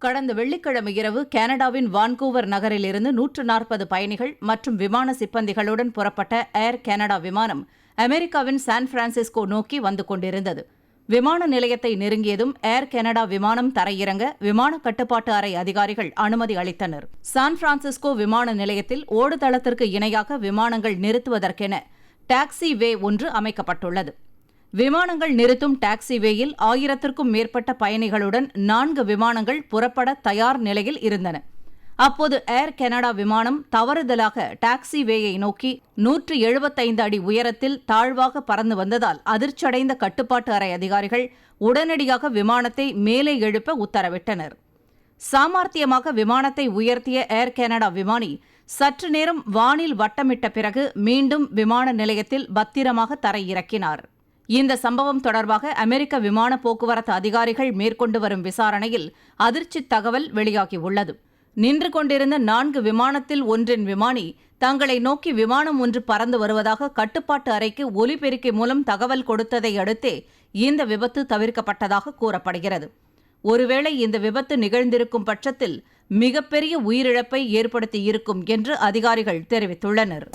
கடந்த வெள்ளிக்கிழமை இரவு கனடாவின் வான்கூவர் நகரிலிருந்து 140 பயணிகள் மற்றும் விமான சிப்பந்திகளுடன் புறப்பட்ட ஏர் கனடா விமானம் அமெரிக்காவின் சான் பிரான்சிஸ்கோ நோக்கி வந்து கொண்டிருந்தது. விமான நிலையத்தை நெருங்கியதும் ஏர் கனடா விமானம் தரையிறங்க விமான கட்டுப்பாட்டு அறை அதிகாரிகள் அனுமதி அளித்தனர். சான் பிரான்சிஸ்கோ விமான நிலையத்தில் ஓடுதளத்திற்கு இணையாக விமானங்கள் நிறுத்துவதற்கென டாக்ஸி வே ஒன்று அமைக்கப்பட்டுள்ளது. விமானங்கள் நிறுத்தும் டாக்ஸிவேயில் 1000க்கும் மேற்பட்ட பயணிகளுடன் 4 விமானங்கள் புறப்பட தயார் நிலையில் இருந்தன. அப்போது ஏர் கனடா விமானம் தவறுதலாக டாக்ஸிவேயை நோக்கி 175 அடி உயரத்தில் தாழ்வாக பறந்து வந்ததால் அதிர்ச்சியடைந்த கட்டுப்பாட்டு அறை அதிகாரிகள் உடனடியாக விமானத்தை மேலே எழுப்ப உத்தரவிட்டனர். சாமர்த்தியமாக விமானத்தை உயர்த்திய ஏர் கனடா விமானி சற்று நேரம் வானில் வட்டமிட்ட பிறகு மீண்டும் விமான நிலையத்தில் பத்திரமாக தரையிறக்கினார். இந்த சம்பவம் தொடர்பாக அமெரிக்க விமான போக்குவரத்து அதிகாரிகள் மேற்கொண்டு வரும் விசாரணையில் அதிர்ச்சி தகவல் வெளியாகியுள்ளது. நின்று கொண்டிருந்த 4 விமானத்தில் ஒன்றின் விமானி தங்களை நோக்கி விமானம் ஒன்று பறந்து வருவதாக கட்டுப்பாட்டு அறைக்கு ஒலிபெருக்கி மூலம் தகவல் கொடுத்ததை அடுத்தே இந்த விபத்து தவிர்க்கப்பட்டதாக கூறப்படுகிறது. ஒருவேளை இந்த விபத்து நிகழ்ந்திருக்கும் பட்சத்தில் மிகப்பெரிய உயிரிழப்பை ஏற்படுத்தியிருக்கும் என்று அதிகாரிகள் தெரிவித்துள்ளனர்.